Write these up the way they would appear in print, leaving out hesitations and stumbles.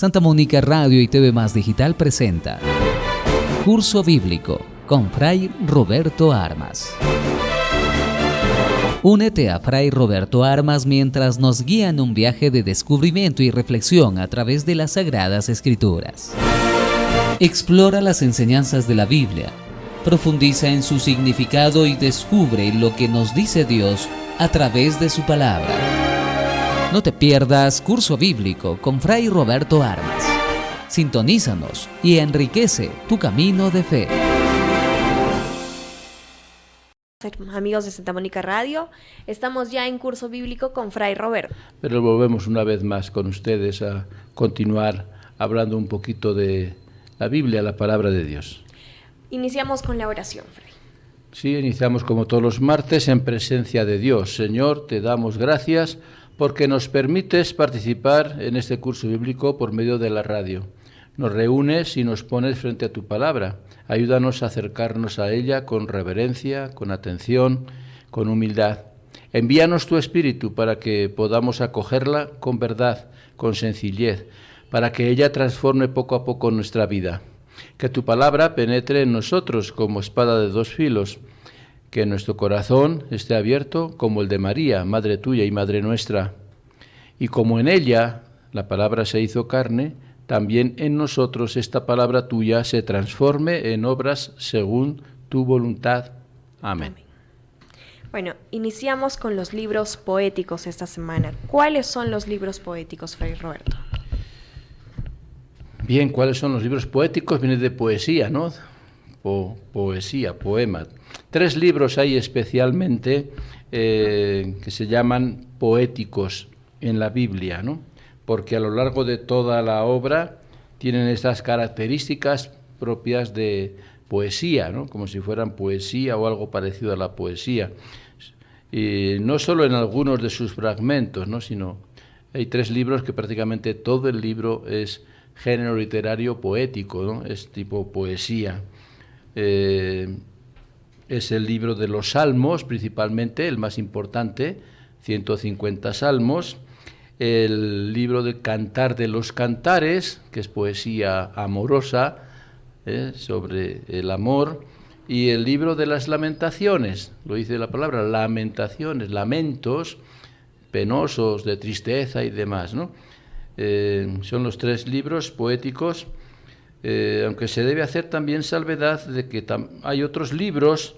Santa Mónica Radio y TV Más Digital presenta Curso Bíblico con Fray Roberto Armas. Únete a Fray Roberto Armas mientras nos guía en un viaje de descubrimiento y reflexión a través de las Sagradas Escrituras. Explora las enseñanzas de la Biblia, profundiza en su significado y descubre lo que nos dice Dios a través de su palabra. No te pierdas Curso Bíblico con Fray Roberto Armas. Sintonízanos y enriquece tu camino de fe. Amigos de Santa Mónica Radio, estamos ya en Curso Bíblico con Fray Roberto. Pero volvemos una vez más con ustedes a continuar hablando un poquito de la Biblia, la palabra de Dios. Iniciamos con la oración, Fray. Sí, iniciamos como todos los martes en presencia de Dios. Señor, te damos gracias porque nos permites participar en este curso bíblico por medio de la radio. Nos reúnes y nos pones frente a tu palabra. Ayúdanos a acercarnos a ella con reverencia, con atención, con humildad. Envíanos tu Espíritu para que podamos acogerla con verdad, con sencillez, para que ella transforme poco a poco nuestra vida. Que tu palabra penetre en nosotros como espada de dos filos, que nuestro corazón esté abierto como el de María, Madre tuya y Madre nuestra. Y como en ella la palabra se hizo carne, también en nosotros esta palabra tuya se transforme en obras según tu voluntad. Amén. Bueno, iniciamos con los libros poéticos esta semana. ¿Cuáles son los libros poéticos, Fray Roberto? Bien, ¿cuáles son los libros poéticos? Viene de poesía, ¿no? Poesía, poema. 3 libros hay especialmente que se llaman poéticos en la Biblia, ¿no? Porque a lo largo de toda la obra tienen estas características propias de poesía, ¿no? Como si fueran poesía o algo parecido a la poesía. Y no solo en algunos de sus fragmentos, ¿no? Sino hay 3 libros que prácticamente todo el libro es género literario poético, ¿no? Es tipo poesía. Es el libro de los Salmos, principalmente, el más importante, 150 salmos. El libro de Cantar de los Cantares, que es poesía amorosa, sobre el amor. Y el libro de las Lamentaciones, lo dice la palabra, lamentaciones, lamentos penosos, de tristeza y demás, ¿no? Son los 3 libros poéticos, aunque se debe hacer también salvedad de que hay otros libros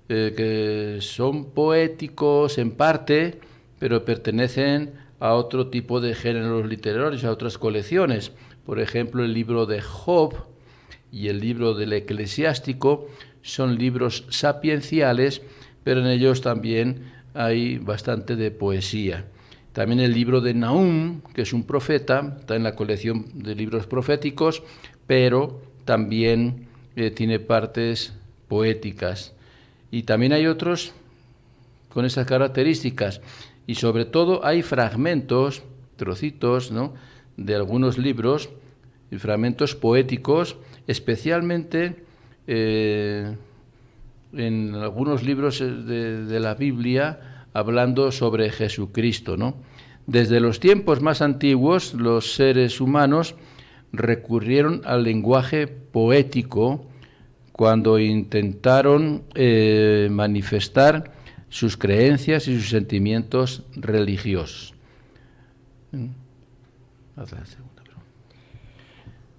que son poéticos en parte, pero pertenecen a otro tipo de géneros literarios, a otras colecciones. Por ejemplo, el libro de Job y el libro del Eclesiástico son libros sapienciales, pero en ellos también hay bastante de poesía. También el libro de Nahum, que es un profeta, está en la colección de libros proféticos, pero también tiene partes poéticas. Y también hay otros con esas características. Y sobre todo hay fragmentos, trocitos, ¿no?, de algunos libros, y fragmentos poéticos, especialmente en algunos libros de la Biblia, hablando sobre Jesucristo, ¿no? Desde los tiempos más antiguos, los seres humanos recurrieron al lenguaje poético cuando intentaron manifestar sus creencias y sus sentimientos religiosos.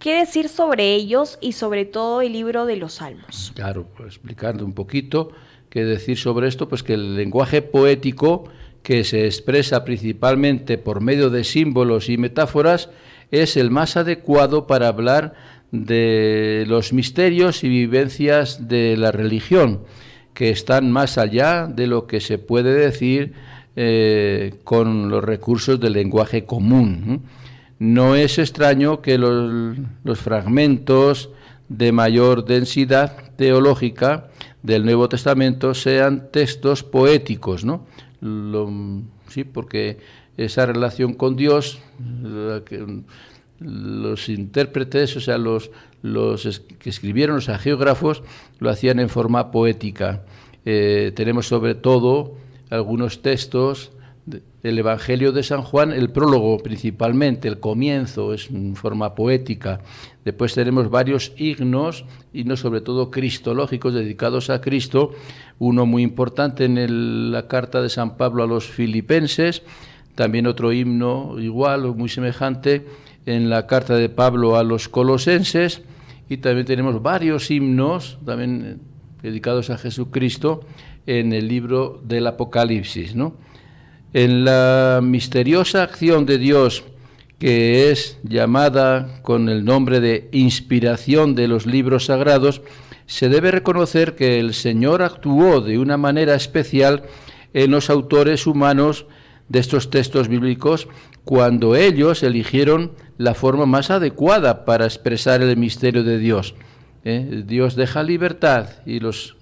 ¿Qué decir sobre ellos y sobre todo el libro de los Salmos? Claro, pues explicando un poquito qué decir sobre esto, pues que el lenguaje poético, que se expresa principalmente por medio de símbolos y metáforas, es el más adecuado para hablar de los misterios y vivencias de la religión, que están más allá de lo que se puede decir con los recursos del lenguaje común. No es extraño que los fragmentos de mayor densidad teológica del Nuevo Testamento sean textos poéticos, ¿no? Sí, porque esa relación con Dios, los intérpretes, o sea, los que escribieron, los hagiógrafos, lo hacían en forma poética. Tenemos sobre todo algunos textos el Evangelio de San Juan, el prólogo principalmente, el comienzo, es en forma poética. Después tenemos varios himnos sobre todo cristológicos, dedicados a Cristo. Uno muy importante en la carta de San Pablo a los Filipenses, también otro himno igual o muy semejante en la carta de Pablo a los Colosenses, y también tenemos varios himnos también dedicados a Jesucristo en el libro del Apocalipsis, ¿no? En la misteriosa acción de Dios, que es llamada con el nombre de inspiración de los libros sagrados, se debe reconocer que el Señor actuó de una manera especial en los autores humanos de estos textos bíblicos, cuando ellos eligieron la forma más adecuada para expresar el misterio de Dios. Dios deja libertad, y los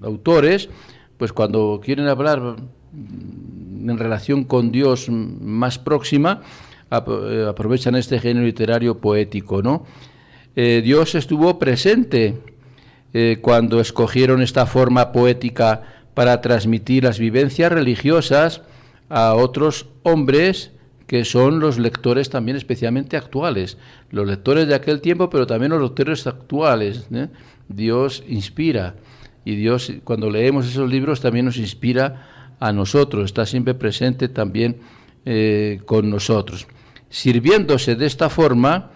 autores, pues cuando quieren hablar en relación con Dios más próxima, aprovechan este género literario poético, ¿no? Dios estuvo presente cuando escogieron esta forma poética para transmitir las vivencias religiosas a otros hombres, que son los lectores también especialmente actuales, los lectores de aquel tiempo, pero también los lectores actuales, ¿eh? Dios inspira, y Dios, cuando leemos esos libros, también nos inspira a nosotros, está siempre presente también con nosotros. Sirviéndose de esta forma,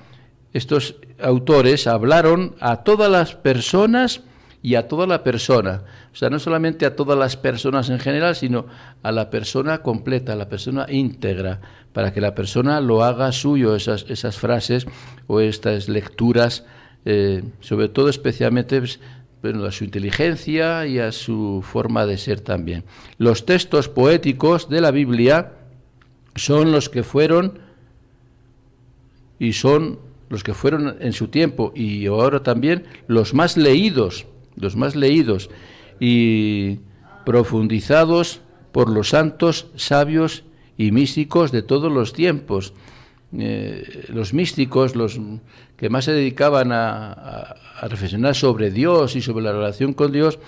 estos autores hablaron a todas las personas y a toda la persona, o sea, no solamente a todas las personas en general, sino a la persona completa, a la persona íntegra, para que la persona lo haga suyo, esas frases o estas lecturas, sobre todo especialmente a su inteligencia y a su forma de ser también. Los textos poéticos de la Biblia son los que fueron y son los que fueron en su tiempo, y ahora también los más leídos y profundizados por los santos, sabios y místicos de todos los tiempos. Los místicos, los que más se dedicaban a reflexionar sobre Dios y sobre la relación con Dios,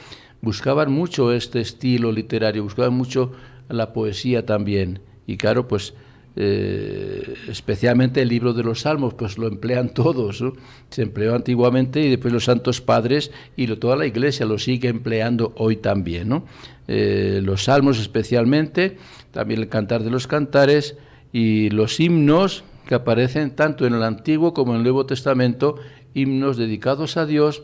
buscaban mucho este estilo literario, buscaban mucho la poesía también. Y claro, pues especialmente el libro de los Salmos, pues lo emplean todos, ¿no? Se empleó antiguamente, y después los santos padres y toda la Iglesia lo sigue empleando hoy también, ¿no? Los Salmos especialmente, también el Cantar de los Cantares y los himnos que aparecen tanto en el Antiguo como en el Nuevo Testamento, himnos dedicados a Dios,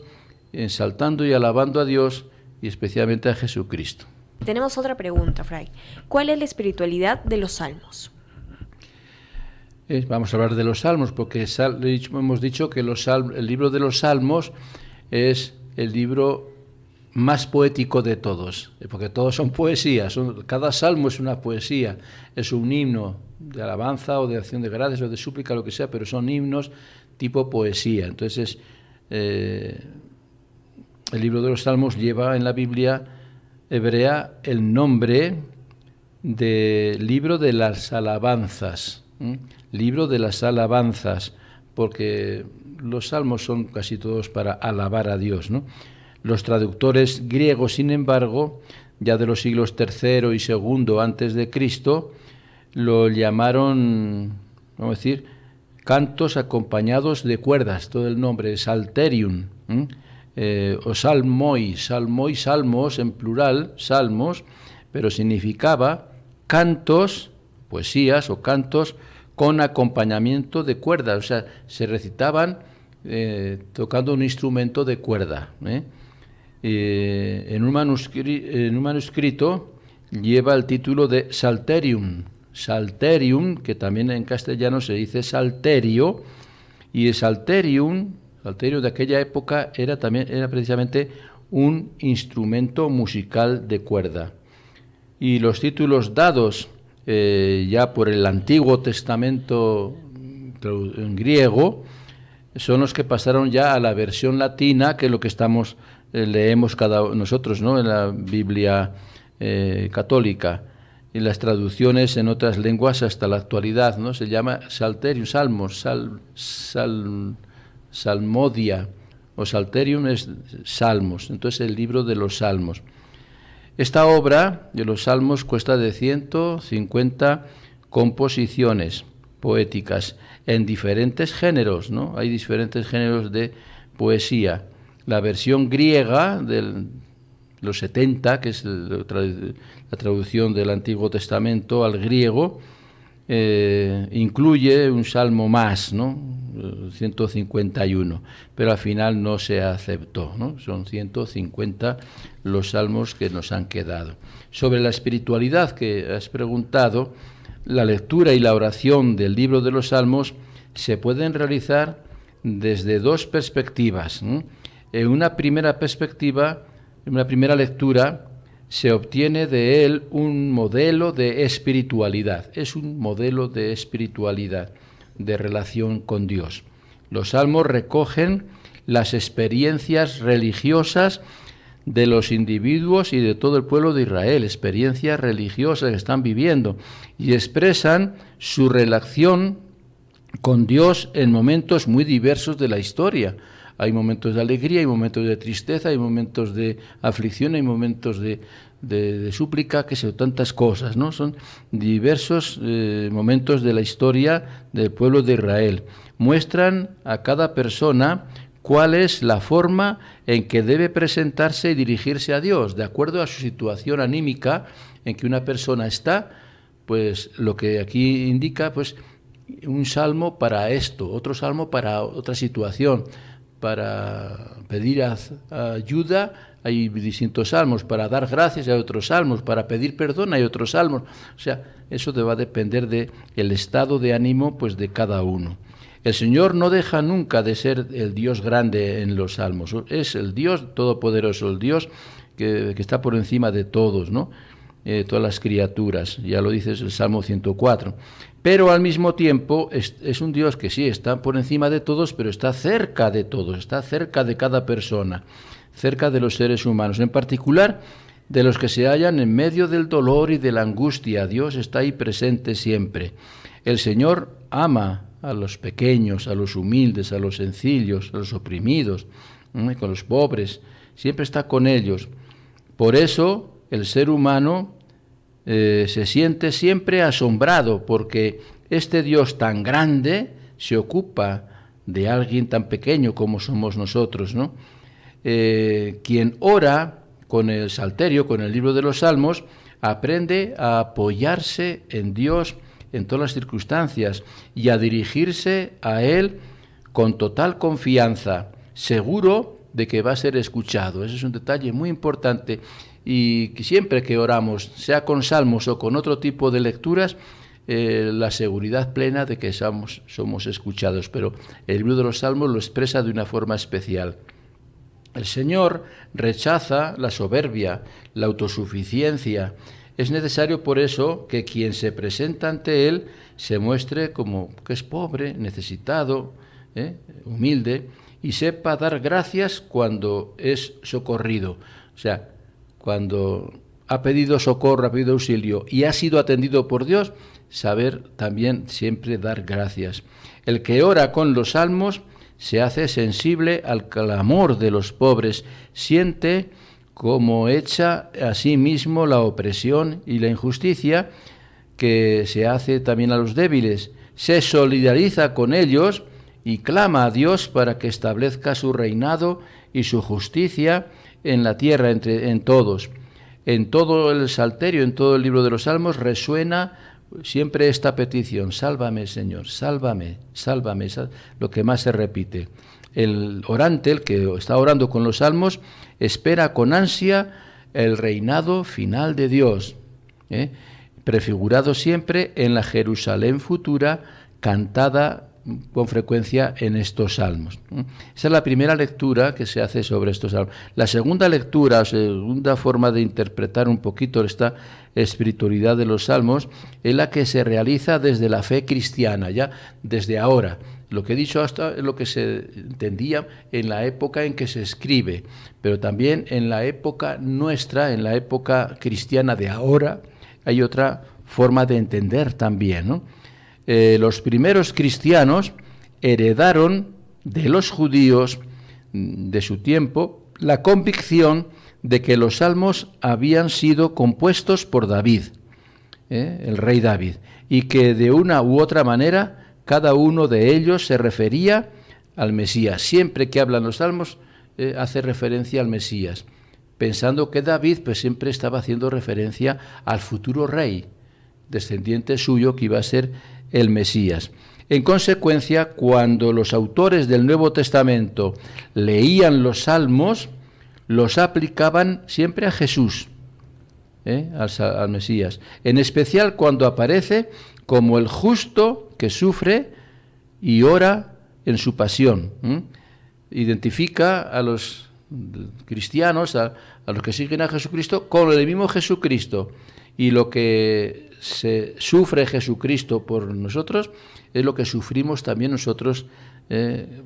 exaltando y alabando a Dios y especialmente a Jesucristo. Tenemos otra pregunta, Fray. ¿Cuál es la espiritualidad de los Salmos? Vamos a hablar de los Salmos, porque hemos dicho que el libro de los Salmos es el libro más poético de todos, porque todos son poesías, cada salmo es una poesía, es un himno de alabanza o de acción de gracias o de súplica, lo que sea, pero son himnos tipo poesía. Entonces, el libro de los Salmos lleva en la Biblia hebrea el nombre de libro de las alabanzas, libro de las alabanzas, porque los salmos son casi todos para alabar a Dios, ¿no? Los traductores griegos, sin embargo, ya de los siglos III y II antes de Cristo, lo llamaron, vamos a decir, cantos acompañados de cuerdas, todo el nombre, Psalterium, o salmoi, salmos en plural, salmos, pero significaba cantos, poesías o cantos con acompañamiento de cuerdas, o sea, se recitaban tocando un instrumento de cuerda. En un manuscrito lleva el título de Psalterium, que también en castellano se dice salterio, y el salterio de aquella época era precisamente un instrumento musical de cuerda. Y los títulos dados ya por el Antiguo Testamento en griego son los que pasaron ya a la versión latina, que es lo que leemos nosotros, ¿no?, en la Biblia católica, y las traducciones en otras lenguas hasta la actualidad, ¿no? Se llama Psalterium, salmos, salmodia, o Psalterium es salmos, entonces el libro de los salmos. Esta obra de los Salmos consta de 150 composiciones poéticas en diferentes géneros, ¿no? Hay diferentes géneros de poesía. La versión griega de los 70, que es la traducción del Antiguo Testamento al griego, incluye un salmo más, ¿no? 151, pero al final no se aceptó, ¿no? Son 150 los salmos que nos han quedado. Sobre la espiritualidad que has preguntado, la lectura y la oración del libro de los Salmos se pueden realizar desde dos perspectivas, ¿no? En una primera perspectiva, en una primera lectura, se obtiene de él un modelo de espiritualidad. Es un modelo de espiritualidad, de relación con Dios. Los Salmos recogen las experiencias religiosas de los individuos y de todo el pueblo de Israel, experiencias religiosas que están viviendo, y expresan su relación con Dios en momentos muy diversos de la historia. Hay momentos de alegría, hay momentos de tristeza, hay momentos de aflicción, hay momentos de súplica, que son tantas cosas, ¿no? Son diversos momentos de la historia del pueblo de Israel. Muestran a cada persona cuál es la forma en que debe presentarse y dirigirse a Dios, de acuerdo a su situación anímica en que una persona está, pues lo que aquí indica, pues un salmo para esto, otro salmo para otra situación, para pedir ayuda hay distintos salmos, para dar gracias hay otros salmos, para pedir perdón hay otros salmos. O sea, eso va a depender del estado de ánimo, pues, de cada uno. El Señor no deja nunca de ser el Dios grande en los salmos. Es el Dios todopoderoso, el Dios que está por encima de todos, ¿no? Todas las criaturas, ya lo dice el Salmo 104. Pero al mismo tiempo es un Dios que sí está por encima de todos, pero está cerca de todos, está cerca de cada persona, cerca de los seres humanos, en particular de los que se hallan en medio del dolor y de la angustia. Dios está ahí presente siempre. El Señor ama a los pequeños, a los humildes, a los sencillos, a los oprimidos, con los pobres, siempre está con ellos. Por eso el ser humano se siente siempre asombrado, porque este Dios tan grande se ocupa de alguien tan pequeño como somos nosotros, ¿no? Quien ora con el Salterio, con el libro de los Salmos, aprende a apoyarse en Dios en todas las circunstancias y a dirigirse a Él con total confianza, seguro de que va a ser escuchado. Ese es un detalle muy importante, y que siempre que oramos, sea con salmos o con otro tipo de lecturas, la seguridad plena de que somos escuchados. Pero el libro de los Salmos lo expresa de una forma especial. El Señor rechaza la soberbia, la autosuficiencia. Es necesario por eso que quien se presenta ante Él se muestre como que es pobre, necesitado, humilde, y sepa dar gracias cuando es socorrido. O sea, cuando ha pedido socorro, ha pedido auxilio y ha sido atendido por Dios, saber también siempre dar gracias. El que ora con los salmos se hace sensible al clamor de los pobres, siente como echa a sí mismo la opresión y la injusticia que se hace también a los débiles, se solidariza con ellos y clama a Dios para que establezca su reinado y su justicia en la tierra, en todos. En todo el Salterio, en todo el libro de los Salmos, resuena siempre esta petición: sálvame, Señor, sálvame, sálvame, lo que más se repite. El orante, el que está orando con los salmos, espera con ansia el reinado final de Dios, prefigurado siempre en la Jerusalén futura, cantada con frecuencia en estos salmos. Esa es la primera lectura que se hace sobre estos salmos. La segunda lectura, segunda forma de interpretar un poquito esta espiritualidad de los salmos, es la que se realiza desde la fe cristiana, ya desde ahora. Lo que he dicho hasta es lo que se entendía en la época en que se escribe, pero también en la época nuestra, en la época cristiana de ahora, hay otra forma de entender también, ¿no? Los primeros cristianos heredaron de los judíos de su tiempo la convicción de que los salmos habían sido compuestos por David, el rey David, y que de una u otra manera cada uno de ellos se refería al Mesías. Siempre que hablan los salmos hace referencia al Mesías, pensando que David pues siempre estaba haciendo referencia al futuro rey, descendiente suyo que iba a ser el Mesías. En consecuencia, cuando los autores del Nuevo Testamento leían los salmos, los aplicaban siempre a Jesús, al Mesías, en especial cuando aparece como el justo que sufre y ora en su pasión. Identifica a los cristianos, a los que siguen a Jesucristo, con el mismo Jesucristo, y lo que se sufre Jesucristo por nosotros es lo que sufrimos también nosotros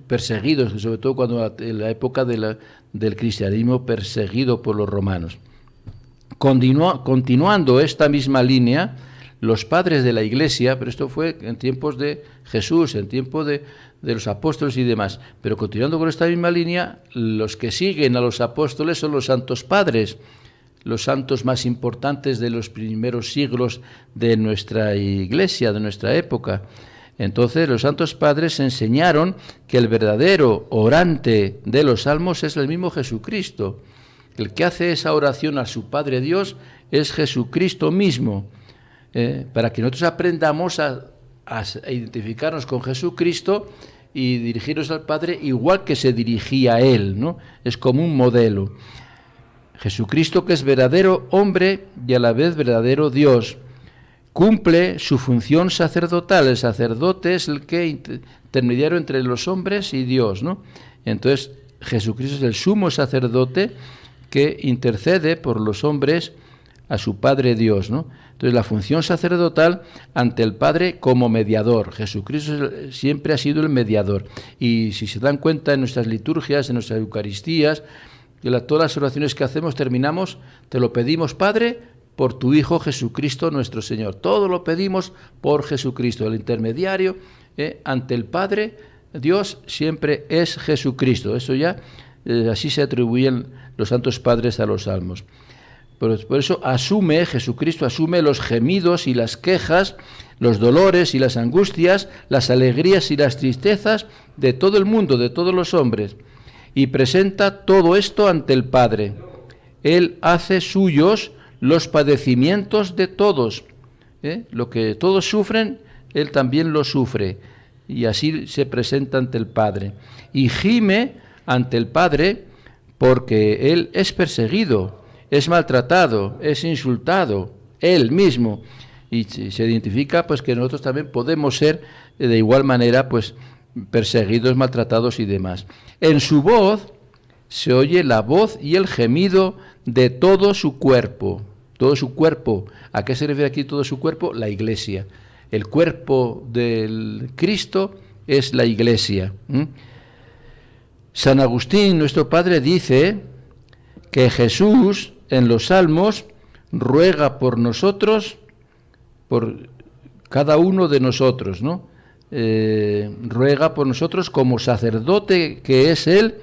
perseguidos, sobre todo cuando en la época del cristianismo perseguido por los romanos. Continuando esta misma línea, los padres de la Iglesia, pero esto fue en tiempos de Jesús, en tiempos de los apóstoles y demás, pero continuando con esta misma línea, los que siguen a los apóstoles son los santos padres, los santos más importantes de los primeros siglos de nuestra Iglesia, de nuestra época. Entonces los santos padres enseñaron que el verdadero orante de los salmos es el mismo Jesucristo. El que hace esa oración a su Padre Dios es Jesucristo mismo, para que nosotros aprendamos a identificarnos con Jesucristo y dirigirnos al Padre igual que se dirigía a Él, ¿no? Es como un modelo. Jesucristo, que es verdadero hombre y a la vez verdadero Dios, cumple su función sacerdotal. El sacerdote es el que intermediario entre los hombres y Dios, ¿no? Entonces, Jesucristo es el sumo sacerdote que intercede por los hombres a su Padre Dios, ¿no? Entonces, la función sacerdotal ante el Padre como mediador. Jesucristo siempre ha sido el mediador. Y si se dan cuenta en nuestras liturgias, en nuestras Eucaristías, todas las oraciones que hacemos terminamos, te lo pedimos, Padre, por tu Hijo Jesucristo nuestro Señor. Todo lo pedimos por Jesucristo. El intermediario ante el Padre, Dios, siempre es Jesucristo. Eso ya, así se atribuyen los santos padres a los salmos. Por eso Jesucristo asume los gemidos y las quejas, los dolores y las angustias, las alegrías y las tristezas de todo el mundo, de todos los hombres, y presenta todo esto ante el Padre. Él hace suyos los padecimientos de todos. Lo que todos sufren, Él también lo sufre, y así se presenta ante el Padre. Y gime ante el Padre porque Él es perseguido, es maltratado, es insultado, Él mismo. Y se identifica pues que nosotros también podemos ser de igual manera pues perseguidos, maltratados y demás. En su voz se oye la voz y el gemido de todo su cuerpo. Todo su cuerpo. ¿A qué se refiere aquí todo su cuerpo? La Iglesia. El cuerpo del Cristo es la Iglesia. San Agustín, nuestro padre, dice que Jesús en los Salmos ruega por nosotros, por cada uno de nosotros, ¿no? Ruega por nosotros como sacerdote que es Él,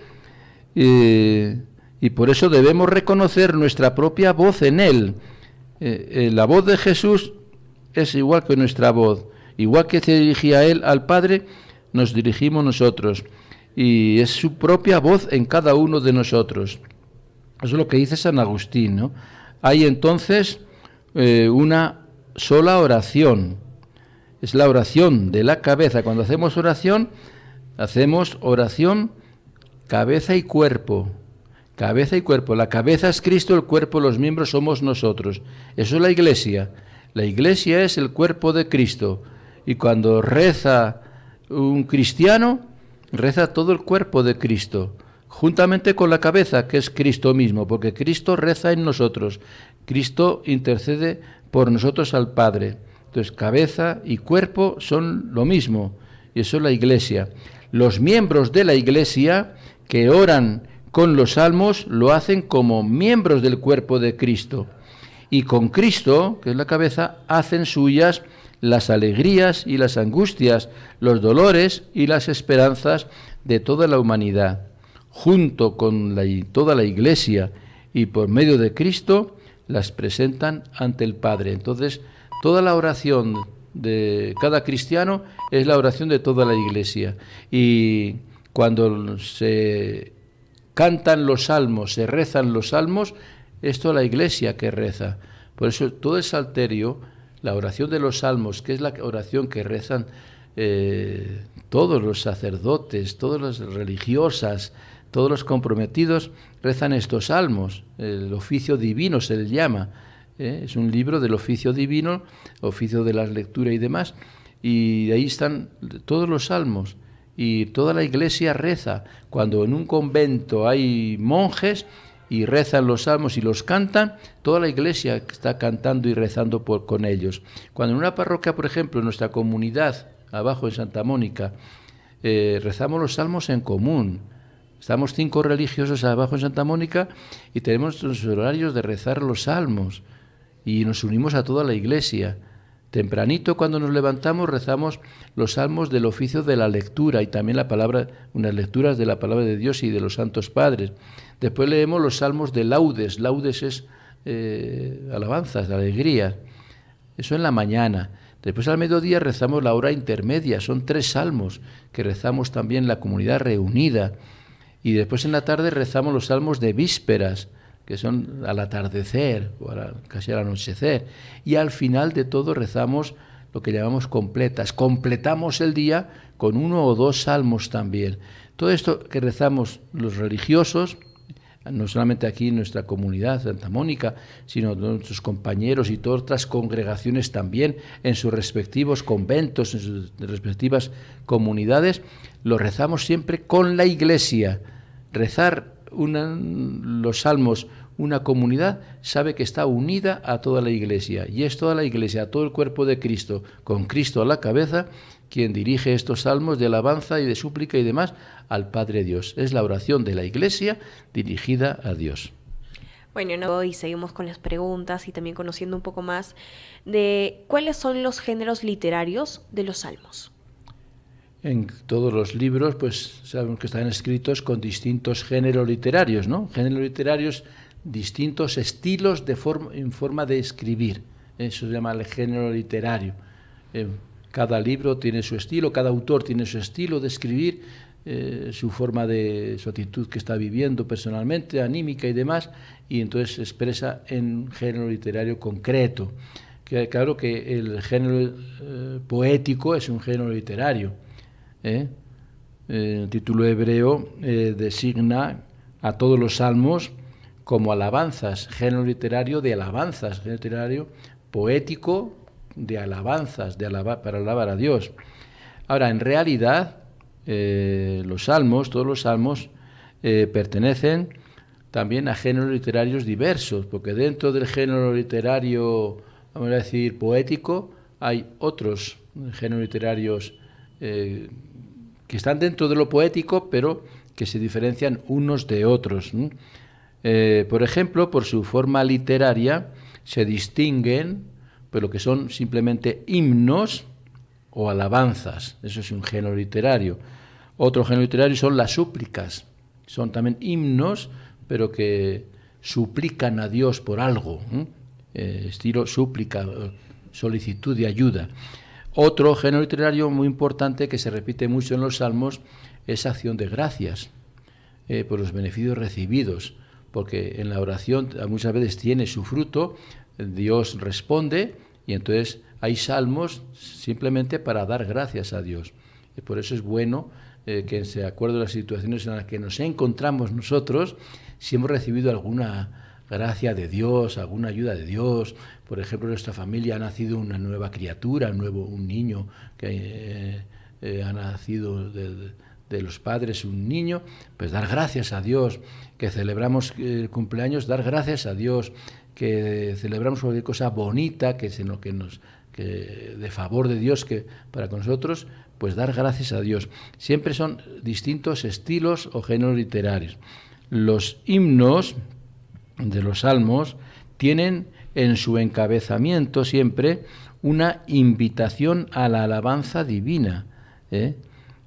y por eso debemos reconocer nuestra propia voz en Él. La voz de Jesús es igual que nuestra voz, igual que se dirigía Él al Padre, nos dirigimos nosotros, y es su propia voz en cada uno de nosotros. Eso es lo que dice San Agustín, ¿no? Hay entonces una sola oración. Es la oración de la cabeza. Cuando hacemos oración cabeza y cuerpo. Cabeza y cuerpo. La cabeza es Cristo, el cuerpo, los miembros somos nosotros. Eso es la Iglesia. La Iglesia es el cuerpo de Cristo. Y cuando reza un cristiano, reza todo el cuerpo de Cristo, juntamente con la cabeza, que es Cristo mismo, porque Cristo reza en nosotros. Cristo intercede por nosotros al Padre. Entonces, cabeza y cuerpo son lo mismo, y eso es la Iglesia. Los miembros de la Iglesia que oran con los salmos lo hacen como miembros del cuerpo de Cristo. Y con Cristo, que es la cabeza, hacen suyas las alegrías y las angustias, los dolores y las esperanzas de toda la humanidad. Junto con toda la Iglesia, y por medio de Cristo las presentan ante el Padre. Entonces, toda la oración de cada cristiano es la oración de toda la Iglesia. Y cuando se cantan los salmos, se rezan los salmos, es toda la Iglesia que reza. Por eso todo el salterio, la oración de los salmos, que es la oración que rezan todos los sacerdotes, todas las religiosas, todos los comprometidos, rezan estos salmos. El oficio divino se le llama. Es un libro del oficio divino, oficio de la lectura y demás, y ahí están todos los salmos. Y toda la Iglesia reza. Cuando en un convento hay monjes y rezan los salmos y los cantan, toda la Iglesia está cantando y rezando con ellos. Cuando en una parroquia, por ejemplo, en nuestra comunidad, abajo en Santa Mónica, rezamos los salmos en común. Estamos 5 religiosos abajo en Santa Mónica y tenemos los horarios de rezar los salmos y nos unimos a toda la Iglesia. Tempranito, cuando nos levantamos, rezamos los salmos del oficio de la lectura y también la palabra, unas lecturas de la palabra de Dios y de los santos padres. Después leemos los salmos de laudes. Laudes es alabanzas, alegría. Eso en la mañana. Después al mediodía rezamos la hora intermedia. Son 3 salmos que rezamos también la comunidad reunida. Y después en la tarde rezamos los salmos de vísperas, que son al atardecer o casi al anochecer. Y al final de todo rezamos lo que llamamos completas. Completamos el día con 1 o 2 salmos también. Todo esto que rezamos los religiosos, no solamente aquí en nuestra comunidad, Santa Mónica, sino nuestros compañeros y todas otras congregaciones también, en sus respectivos conventos, en sus respectivas comunidades, lo rezamos siempre con la Iglesia. Rezar los salmos una comunidad sabe que está unida a toda la Iglesia, y es toda la Iglesia, a todo el cuerpo de Cristo, con Cristo a la cabeza, quien dirige estos salmos de alabanza y de súplica y demás al Padre Dios. Es la oración de la Iglesia dirigida a Dios. Bueno, hoy seguimos con las preguntas y también conociendo un poco más de cuáles son los géneros literarios de los salmos. En todos los libros, pues sabemos que están escritos con distintos géneros literarios, ¿no? Géneros literarios, distintos estilos en forma de escribir. Eso se llama el género literario. Cada libro tiene su estilo, cada autor tiene su estilo de escribir, su forma de su actitud que está viviendo personalmente, anímica y demás, y entonces se expresa en un género literario concreto. Claro que el género poético es un género literario. El título hebreo designa a todos los salmos como alabanzas, género literario de alabanzas, género literario poético de alabanzas, para alabar a Dios. Ahora, en realidad, todos los salmos pertenecen también a géneros literarios diversos, porque dentro del género literario, vamos a decir, poético, hay otros géneros literarios que están dentro de lo poético, pero que se diferencian unos de otros. Por ejemplo, por su forma literaria se distinguen pues, lo que son simplemente himnos o alabanzas. Eso es un género literario. Otro género literario son las súplicas. Son también himnos, pero que suplican a Dios por algo. Estilo súplica, solicitud de ayuda. Otro género literario muy importante que se repite mucho en los salmos es acción de gracias por los beneficios recibidos, porque en la oración muchas veces tiene su fruto, Dios responde y entonces hay salmos simplemente para dar gracias a Dios. Y por eso es bueno que de acuerdo a las situaciones en las que nos encontramos nosotros, si hemos recibido alguna gracia de Dios, alguna ayuda de Dios. Por ejemplo, en nuestra familia ha nacido una nueva criatura, un niño que ha nacido de los padres, un niño, pues dar gracias a Dios. Que celebramos el cumpleaños, dar gracias a Dios. Que celebramos cualquier cosa bonita, de favor de Dios, que para con nosotros, pues dar gracias a Dios. Siempre son distintos estilos o géneros literarios. Los himnos de los salmos tienen en su encabezamiento siempre una invitación a la alabanza divina,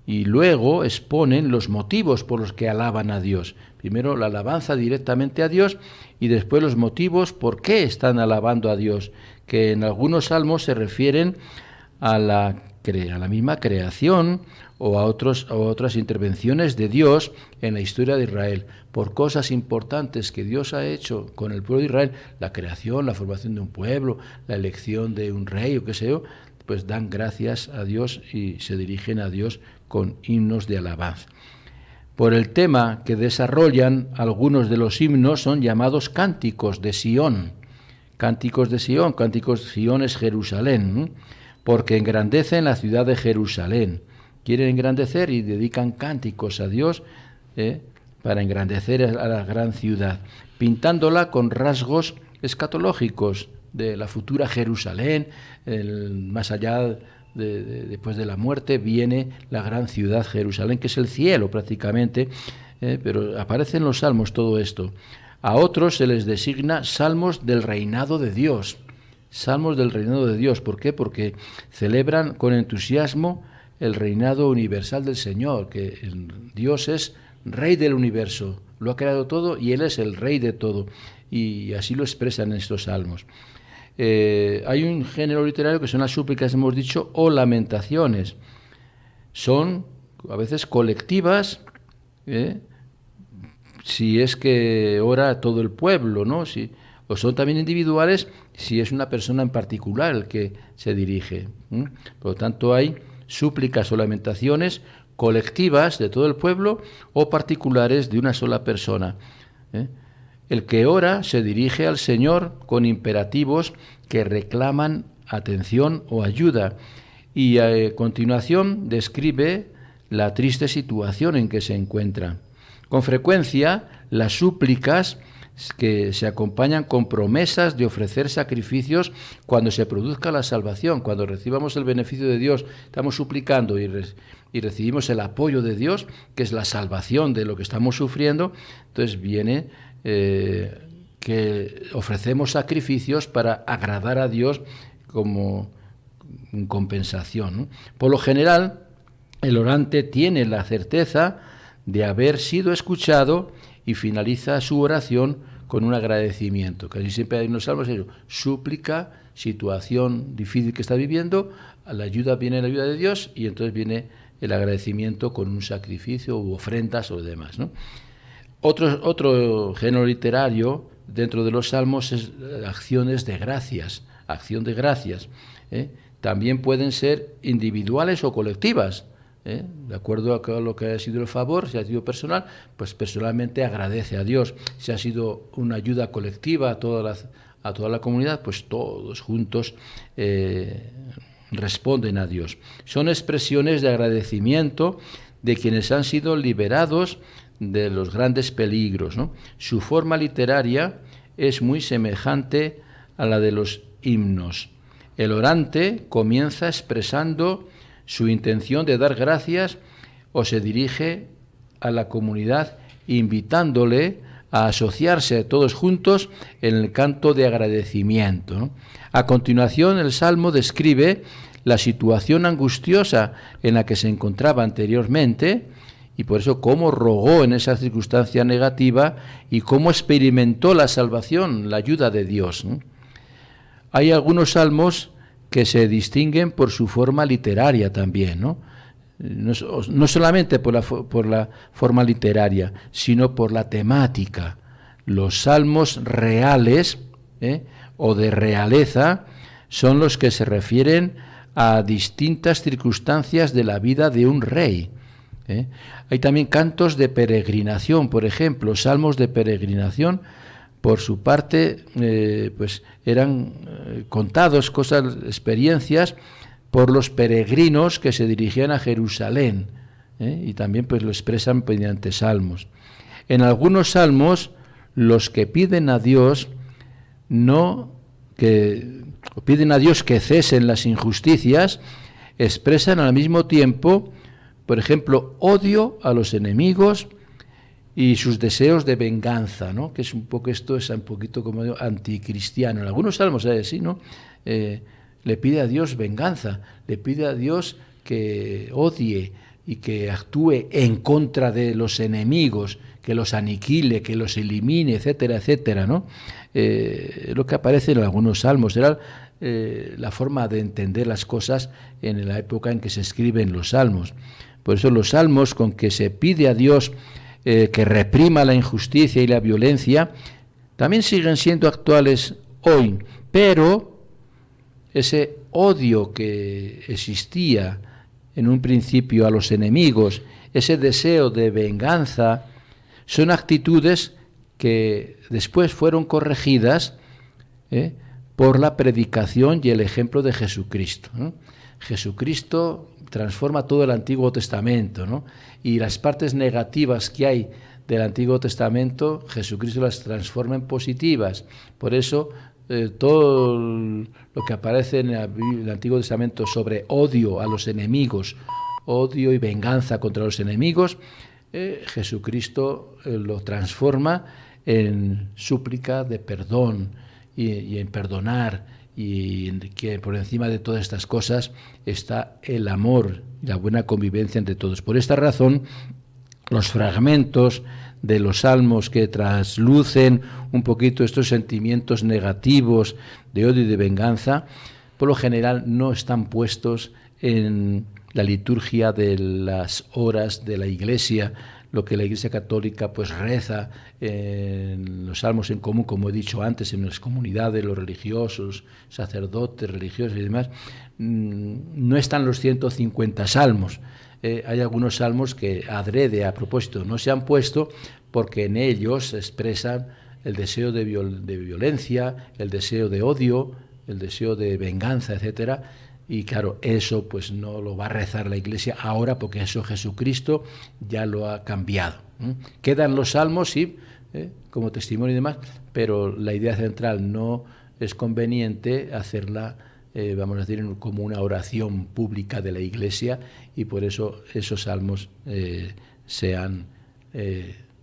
y luego exponen los motivos por los que alaban a Dios. Primero la alabanza directamente a Dios y después los motivos por qué están alabando a Dios, que en algunos salmos se refieren a la misma creación o a otras intervenciones de Dios en la historia de Israel, por cosas importantes que Dios ha hecho con el pueblo de Israel, la creación, la formación de un pueblo, la elección de un rey o qué sé yo, pues dan gracias a Dios y se dirigen a Dios con himnos de alabanza. Por el tema que desarrollan, algunos de los himnos son llamados cánticos de Sión. Cánticos de Sión es Jerusalén, porque engrandecen la ciudad de Jerusalén. Quieren engrandecer y dedican cánticos a Dios para engrandecer a la gran ciudad, pintándola con rasgos escatológicos de la futura Jerusalén, más allá después de la muerte viene la gran ciudad Jerusalén, que es el cielo prácticamente, pero aparece en los salmos todo esto. A otros se les designa salmos del reinado de Dios. Salmos del reinado de Dios. ¿Por qué? Porque celebran con entusiasmo el reinado universal del Señor, que Dios es rey del universo, lo ha creado todo y Él es el rey de todo. Y así lo expresan en estos salmos. Hay un género literario que son las súplicas, hemos dicho, o lamentaciones. Son a veces colectivas, si es que ora todo el pueblo, ¿no? O son también individuales si es una persona en particular el que se dirige. Por lo tanto, hay súplicas o lamentaciones colectivas de todo el pueblo o particulares de una sola persona. El que ora se dirige al Señor con imperativos que reclaman atención o ayuda y a continuación describe la triste situación en que se encuentra. Con frecuencia, las súplicas que se acompañan con promesas de ofrecer sacrificios cuando se produzca la salvación, cuando recibamos el beneficio de Dios, estamos suplicando y recibimos el apoyo de Dios, que es la salvación de lo que estamos sufriendo, entonces viene que ofrecemos sacrificios para agradar a Dios como compensación, ¿no? Por lo general, el orante tiene la certeza de haber sido escuchado y finaliza su oración con un agradecimiento. Casi siempre hay unos salmos, súplica, situación difícil que está viviendo, viene la ayuda de Dios y entonces viene el agradecimiento con un sacrificio u ofrendas o demás, ¿no? Otro género literario dentro de los salmos es acciones de gracias, acción de gracias. También pueden ser individuales o colectivas. De acuerdo a lo que ha sido el favor, si ha sido personal, pues personalmente agradece a Dios. Si ha sido una ayuda colectiva a toda la comunidad, pues todos juntos responden a Dios. Son expresiones de agradecimiento de quienes han sido liberados de los grandes peligros, ¿no? Su forma literaria es muy semejante a la de los himnos. El orante comienza expresando su intención de dar gracias o se dirige a la comunidad invitándole a asociarse todos juntos en el canto de agradecimiento, ¿no? A continuación, el Salmo describe la situación angustiosa en la que se encontraba anteriormente y por eso cómo rogó en esa circunstancia negativa y cómo experimentó la salvación, la ayuda de Dios, ¿no? Hay algunos salmos que se distinguen por su forma literaria también, ¿no? No solamente por la forma literaria, sino por la temática. Los salmos reales o de realeza son los que se refieren a distintas circunstancias de la vida de un rey. Hay también cantos de peregrinación, por ejemplo, salmos de peregrinación. Por su parte, pues eran contados experiencias por los peregrinos que se dirigían a Jerusalén, y también pues lo expresan mediante salmos. En algunos salmos, los que piden a Dios que cesen las injusticias, expresan al mismo tiempo, por ejemplo, odio a los enemigos y sus deseos de venganza, ¿no? Que es un poquito como anticristiano. En algunos salmos es así, ¿no? Le pide a Dios venganza, le pide a Dios que odie y que actúe en contra de los enemigos, que los aniquile, que los elimine, etcétera, etcétera, ¿no? Lo que aparece en algunos salmos era la forma de entender las cosas en la época en que se escriben los salmos. Por eso los salmos con que se pide a Dios que reprima la injusticia y la violencia también siguen siendo actuales hoy, pero ese odio que existía en un principio a los enemigos, ese deseo de venganza, son actitudes que después fueron corregidas por la predicación y el ejemplo de Jesucristo, ¿no? Jesucristo transforma todo el Antiguo Testamento, ¿no? Y las partes negativas que hay del Antiguo Testamento, Jesucristo las transforma en positivas. Por eso todo lo que aparece en el Antiguo Testamento sobre odio a los enemigos, odio y venganza contra los enemigos, Jesucristo lo transforma en súplica de perdón y en perdonar, y en que por encima de todas estas cosas está el amor y la buena convivencia entre todos. Por esta razón, los fragmentos de los salmos que traslucen un poquito estos sentimientos negativos de odio y de venganza, por lo general no están puestos en la liturgia de las horas de la Iglesia, lo que la Iglesia Católica pues reza en los salmos en común, como he dicho antes, en las comunidades, los religiosos, sacerdotes, religiosos y demás. No están los 150 salmos. Hay algunos salmos que adrede, a propósito, no se han puesto porque en ellos se expresan el deseo de violencia, el deseo de odio, el deseo de venganza, etcétera. Y claro, eso pues no lo va a rezar la Iglesia ahora, porque eso Jesucristo ya lo ha cambiado. Quedan los salmos, sí, como testimonio y demás, pero la idea central no es conveniente hacerla, vamos a decir, como una oración pública de la Iglesia, y por eso esos salmos se han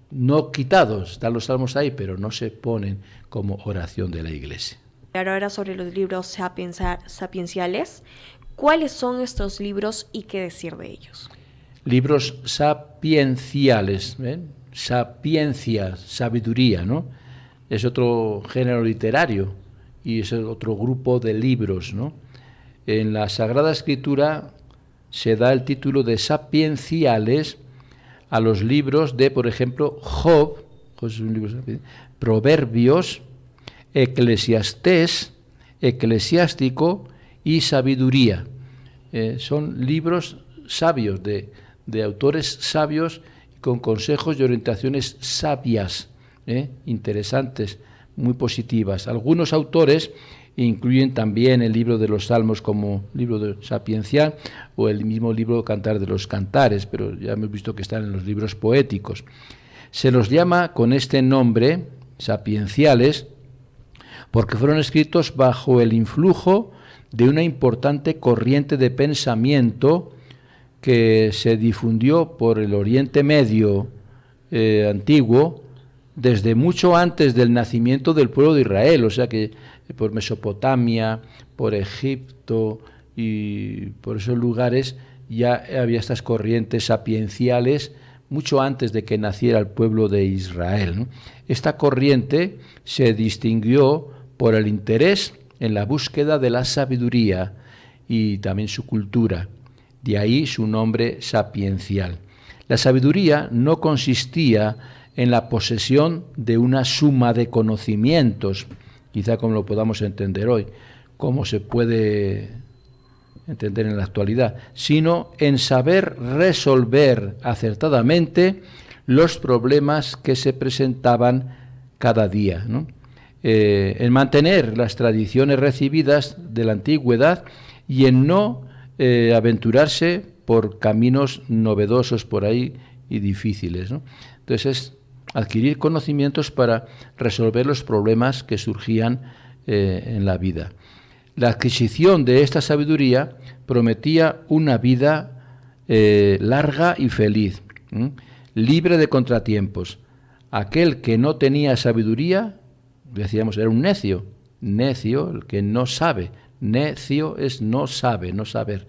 no quitados. Están los salmos ahí, pero no se ponen como oración de la Iglesia. Ahora sobre los libros sapienciales, ¿cuáles son estos libros y qué decir de ellos? Libros sapienciales, ¿ven? Sapiencia, sabiduría, ¿no? Es otro género literario y es otro grupo de libros, ¿no? En la Sagrada Escritura se da el título de sapienciales a los libros de, por ejemplo, Job, es un libro, Proverbios, Eclesiastés, Eclesiástico y Sabiduría. Son libros sabios, de autores sabios, con consejos y orientaciones sabias, interesantes, muy positivas. Algunos autores incluyen también el libro de los Salmos como libro sapiencial, o el mismo libro Cantar de los Cantares, pero ya hemos visto que están en los libros poéticos. Se los llama con este nombre, sapienciales, porque fueron escritos bajo el influjo de una importante corriente de pensamiento que se difundió por el Oriente Medio antiguo desde mucho antes del nacimiento del pueblo de Israel, o sea que por Mesopotamia, por Egipto y por esos lugares ya había estas corrientes sapienciales mucho antes de que naciera el pueblo de Israel, ¿no? Esta corriente se distinguió por el interés en la búsqueda de la sabiduría y también su cultura. De ahí su nombre sapiencial. La sabiduría no consistía en la posesión de una suma de conocimientos, quizá como lo podamos entender hoy, como se puede entender en la actualidad, sino en saber resolver acertadamente los problemas que se presentaban cada día, ¿no? En mantener las tradiciones recibidas de la antigüedad y en no aventurarse por caminos novedosos por ahí y difíciles, ¿no? Entonces es adquirir conocimientos para resolver los problemas que surgían en la vida. La adquisición de esta sabiduría prometía una vida larga y feliz, libre de contratiempos. Aquel que no tenía sabiduría, decíamos, era un necio, el que no sabe. Necio es no sabe, no saber.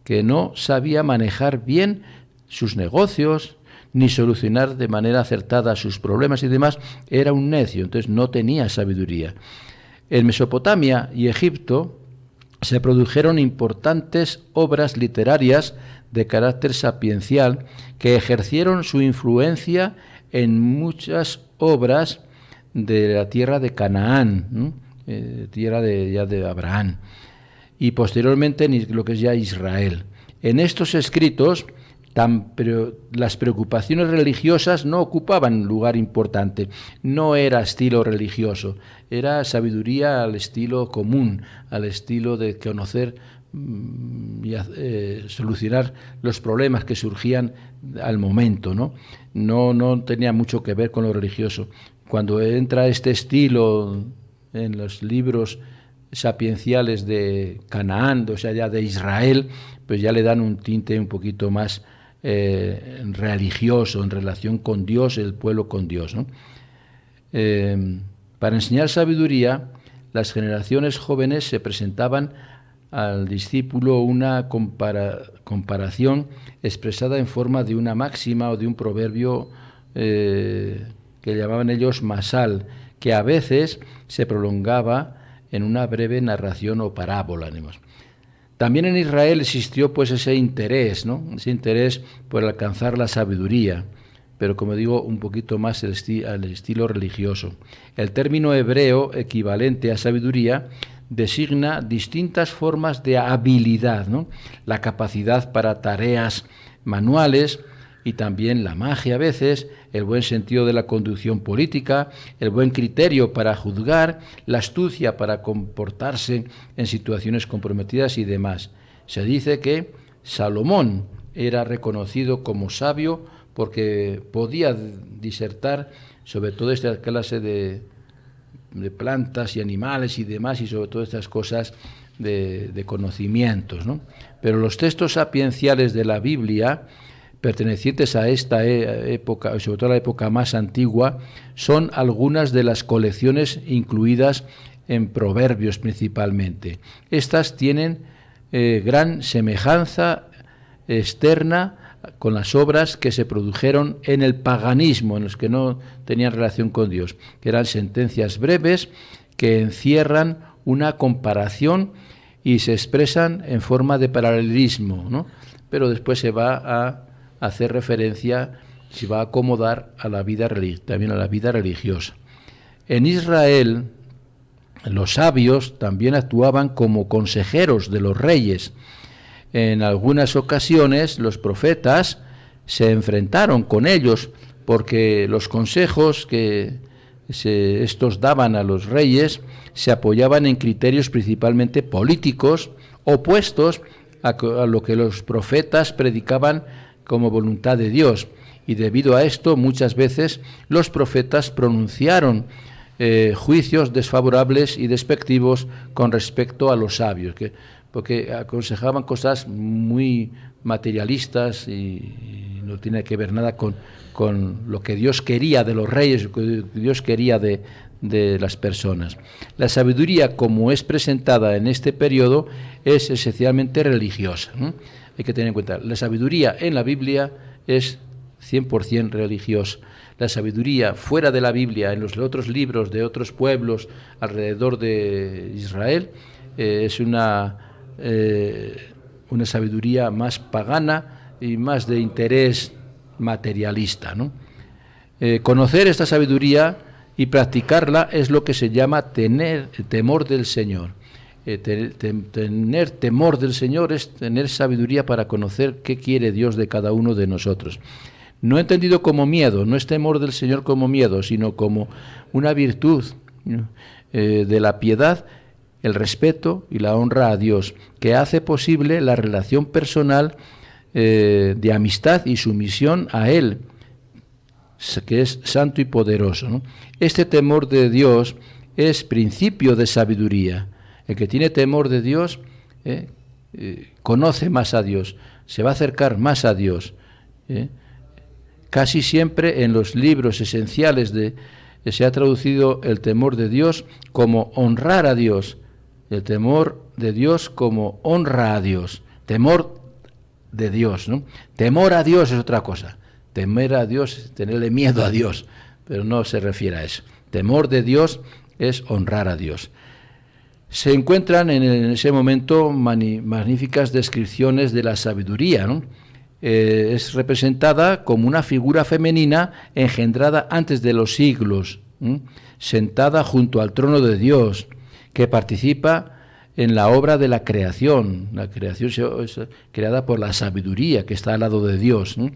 que no sabía manejar bien sus negocios, ni solucionar de manera acertada sus problemas y demás, era un necio, entonces no tenía sabiduría. En Mesopotamia y Egipto se produjeron importantes obras literarias de carácter sapiencial que ejercieron su influencia en muchas obras de la tierra de Canaán, ¿no? Tierra de Abraham, y posteriormente en lo que es ya Israel. En estos escritos pero las preocupaciones religiosas no ocupaban lugar importante, no era estilo religioso, era sabiduría al estilo común, al estilo de conocer y solucionar los problemas que surgían al momento, ¿no? No tenía mucho que ver con lo religioso. Cuando entra este estilo en los libros sapienciales de Canaán, o sea, ya de Israel, pues ya le dan un tinte un poquito más religioso en relación con Dios, el pueblo con Dios, ¿no? Para enseñar sabiduría, las generaciones jóvenes se presentaban al discípulo una comparación expresada en forma de una máxima o de un proverbio que llamaban ellos masal, que a veces se prolongaba en una breve narración o parábola. También en Israel existió pues ese interés, ¿no? Ese interés por alcanzar la sabiduría, pero como digo, un poquito más al estilo religioso. El término hebreo equivalente a sabiduría designa distintas formas de habilidad, ¿no? La capacidad para tareas manuales y también la magia a veces, el buen sentido de la conducción política, el buen criterio para juzgar, la astucia para comportarse en situaciones comprometidas y demás. Se dice que Salomón era reconocido como sabio porque podía disertar sobre toda esta clase de plantas y animales y demás, y sobre todo estas cosas de conocimientos, ¿no? Pero los textos sapienciales de la Biblia, pertenecientes a esta época, sobre todo a la época más antigua, son algunas de las colecciones incluidas en Proverbios principalmente. Estas tienen gran semejanza externa con las obras que se produjeron en el paganismo, en los que no tenían relación con Dios, que eran sentencias breves que encierran una comparación y se expresan en forma de paralelismo, ¿no? Pero después se va a hacer referencia, se va a acomodar a la vida también a la vida religiosa. En Israel, los sabios también actuaban como consejeros de los reyes. En algunas ocasiones los profetas se enfrentaron con ellos porque los consejos que estos daban a los reyes se apoyaban en criterios principalmente políticos opuestos a lo que los profetas predicaban como voluntad de Dios, y debido a esto muchas veces los profetas pronunciaron juicios desfavorables y despectivos con respecto a los sabios, porque aconsejaban cosas muy materialistas y no tiene que ver nada con lo que Dios quería de los reyes, lo que Dios quería de las personas. La sabiduría, como es presentada en este periodo, es esencialmente religiosa, ¿no? Hay que tener en cuenta, la sabiduría en la Biblia es 100% religiosa. La sabiduría fuera de la Biblia, en los otros libros de otros pueblos alrededor de Israel, es una sabiduría más pagana y más de interés materialista, ¿no? Conocer esta sabiduría y practicarla es lo que se llama tener temor del Señor. Tener temor del Señor es tener sabiduría para conocer qué quiere Dios de cada uno de nosotros. No entendido como miedo, no es temor del Señor como miedo, sino como una virtud de la piedad, el respeto y la honra a Dios, que hace posible la relación personal de amistad y sumisión a Él, que es santo y poderoso, ¿no? Este temor de Dios es principio de sabiduría. El que tiene temor de Dios conoce más a Dios, se va a acercar más a Dios. Casi siempre en los libros esenciales se ha traducido el temor de Dios como honrar a Dios, el temor de Dios como honra a Dios. Temor de Dios, ¿no? Temor a Dios es otra cosa. Temer a Dios es tenerle miedo a Dios, pero no se refiere a eso. Temor de Dios es honrar a Dios. Se encuentran en ese momento magníficas descripciones de la sabiduría, ¿no? Es representada como una figura femenina engendrada antes de los siglos, sentada junto al trono de Dios, que participa en la obra de la creación. La creación es creada por la sabiduría que está al lado de Dios, ¿no?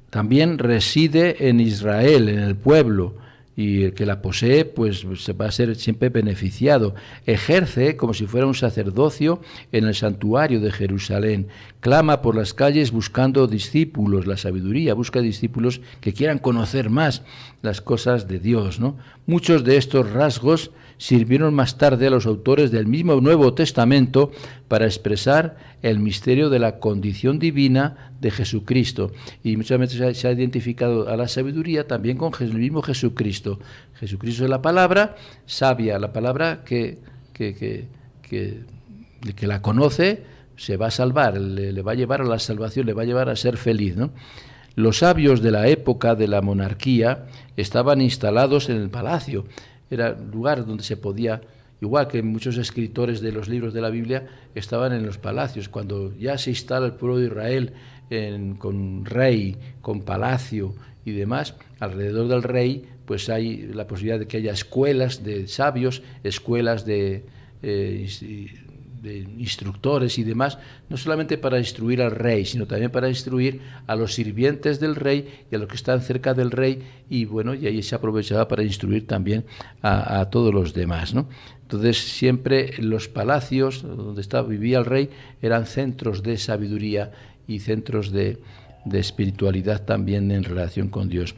También reside en Israel, en el pueblo, y el que la posee pues se va a ser siempre beneficiado. Ejerce como si fuera un sacerdocio en el santuario de Jerusalén. Clama por las calles buscando discípulos. La sabiduría busca discípulos que quieran conocer más las cosas de Dios, ¿no? Muchos de estos rasgos sirvieron más tarde a los autores del mismo Nuevo Testamento para expresar el misterio de la condición divina de Jesucristo. Y muchas veces se ha identificado a la sabiduría también con el mismo Jesucristo. Jesucristo es la palabra sabia, la palabra que la conoce se va a salvar, le va a llevar a la salvación, le va a llevar a ser feliz, ¿no? Los sabios de la época de la monarquía estaban instalados en el palacio. Era un lugar donde se podía, igual que muchos escritores de los libros de la Biblia, estaban en los palacios. Cuando ya se instala el pueblo de Israel con rey, con palacio y demás, alrededor del rey, pues hay la posibilidad de que haya escuelas de sabios, escuelas de instructores y demás, no solamente para instruir al rey, sino también para instruir a los sirvientes del rey y a los que están cerca del rey, y bueno, y ahí se aprovechaba para instruir también a todos los demás, ¿no? Entonces siempre los palacios donde vivía el rey eran centros de sabiduría y centros de espiritualidad también en relación con Dios.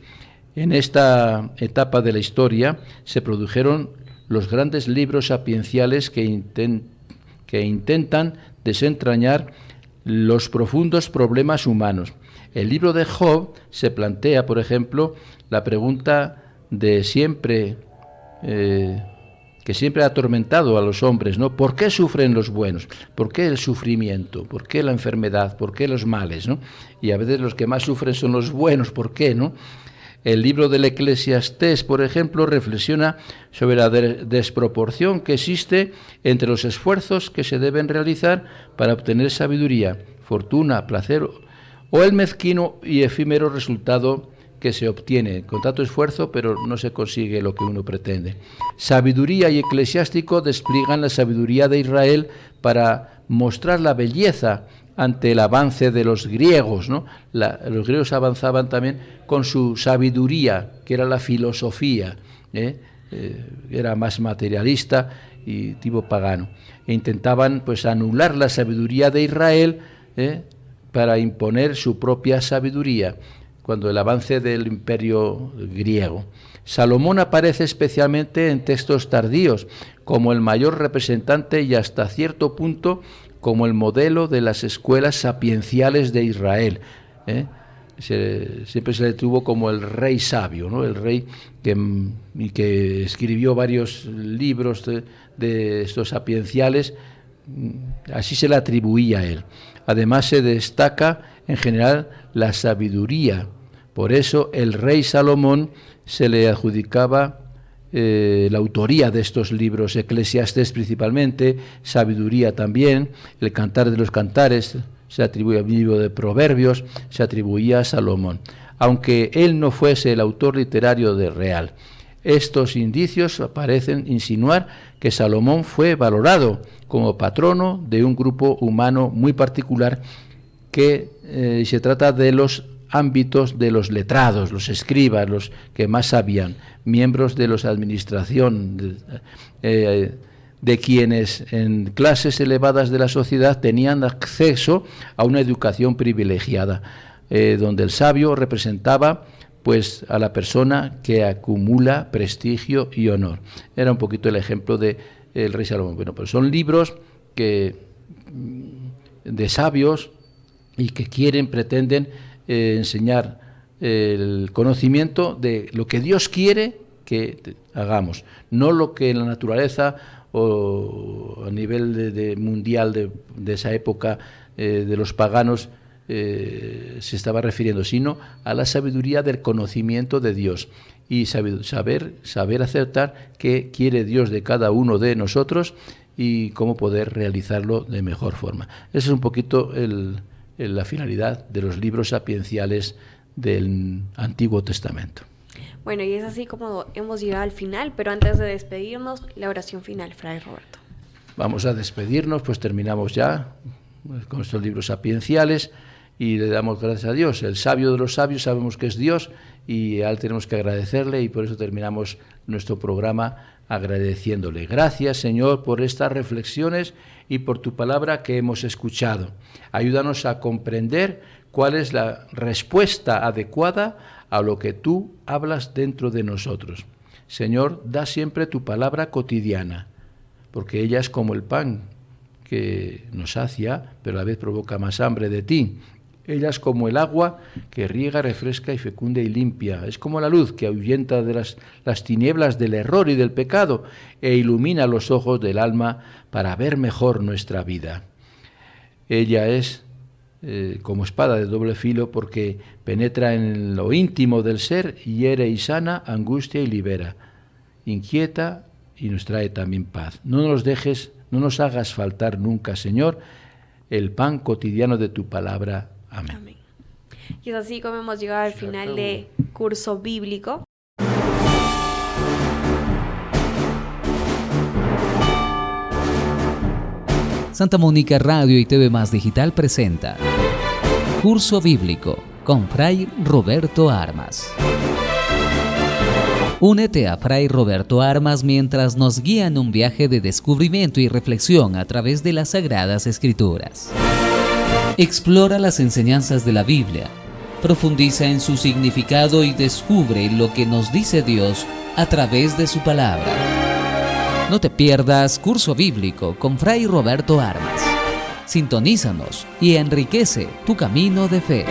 En esta etapa de la historia se produjeron los grandes libros sapienciales que intentan desentrañar los profundos problemas humanos. El libro de Job se plantea, por ejemplo, la pregunta de siempre, que siempre ha atormentado a los hombres, ¿no? ¿Por qué sufren los buenos? ¿Por qué el sufrimiento? ¿Por qué la enfermedad? ¿Por qué los males, ¿no? Y a veces los que más sufren son los buenos. ¿Por qué, no? El libro del Eclesiastés, por ejemplo, reflexiona sobre la desproporción que existe entre los esfuerzos que se deben realizar para obtener sabiduría, fortuna, placer, o el mezquino y efímero resultado que se obtiene con tanto esfuerzo, pero no se consigue lo que uno pretende. Sabiduría y eclesiástico despliegan la sabiduría de Israel para mostrar la belleza ante el avance de los griegos, ¿no? Los griegos avanzaban también con su sabiduría, que era la filosofía, era más materialista y tipo pagano, e intentaban pues anular la sabiduría de Israel para imponer su propia sabiduría, cuando el avance del imperio griego. Salomón aparece especialmente en textos tardíos como el mayor representante y hasta cierto punto como el modelo de las escuelas sapienciales de Israel. Siempre se le tuvo como el rey sabio, ¿no? El rey que escribió varios libros de estos sapienciales, así se le atribuía a él. Además se destaca en general la sabiduría. Por eso el rey Salomón se le adjudicaba la autoría de estos libros, Eclesiastés principalmente, Sabiduría también, el Cantar de los Cantares se atribuye al libro de Proverbios, se atribuía a Salomón, aunque él no fuese el autor literario de real. Estos indicios parecen insinuar que Salomón fue valorado como patrono de un grupo humano muy particular que se trata de los ámbitos de los letrados, los escribas, los que más sabían, miembros de los administración, de quienes en clases elevadas de la sociedad tenían acceso a una educación privilegiada, donde el sabio representaba pues a la persona que acumula prestigio y honor. Era un poquito el ejemplo de el rey Salomón. Bueno, pues son libros de sabios y que pretenden enseñar el conocimiento de lo que Dios quiere que hagamos, no lo que en la naturaleza o a nivel mundial de esa época de los paganos se estaba refiriendo, sino a la sabiduría del conocimiento de Dios y saber acertar qué quiere Dios de cada uno de nosotros y cómo poder realizarlo de mejor forma. Esa es un poquito la finalidad de los libros sapienciales del Antiguo Testamento. Bueno, y es así como hemos llegado al final, pero antes de despedirnos, la oración final, Fray Roberto. Vamos a despedirnos, pues terminamos ya con estos libros sapienciales y le damos gracias a Dios. El sabio de los sabios sabemos que es Dios y a él tenemos que agradecerle, y por eso terminamos nuestro programa agradeciéndole. Gracias, Señor, por estas reflexiones y por tu palabra que hemos escuchado. Ayúdanos a comprender cuál es la respuesta adecuada a lo que tú hablas dentro de nosotros. Señor, da siempre tu palabra cotidiana, porque ella es como el pan que nos sacia, pero a la vez provoca más hambre de ti. Ella es como el agua que riega, refresca y fecunda y limpia. Es como la luz que ahuyenta de las tinieblas del error y del pecado e ilumina los ojos del alma para ver mejor nuestra vida. Ella es como espada de doble filo porque penetra en lo íntimo del ser, hiere y sana, angustia y libera, inquieta y nos trae también paz. No nos hagas faltar nunca, Señor, el pan cotidiano de tu palabra. Amén. Amén. Y es así como hemos llegado al final de Curso Bíblico. Santa Mónica Radio y TV Más Digital presenta Curso Bíblico con Fray Roberto Armas. Únete a Fray Roberto Armas mientras nos guía en un viaje de descubrimiento y reflexión a través de las Sagradas Escrituras. Explora las enseñanzas de la Biblia, profundiza en su significado y descubre lo que nos dice Dios a través de su palabra. No te pierdas Curso Bíblico con Fray Roberto Armas. Sintonízanos y enriquece tu camino de fe.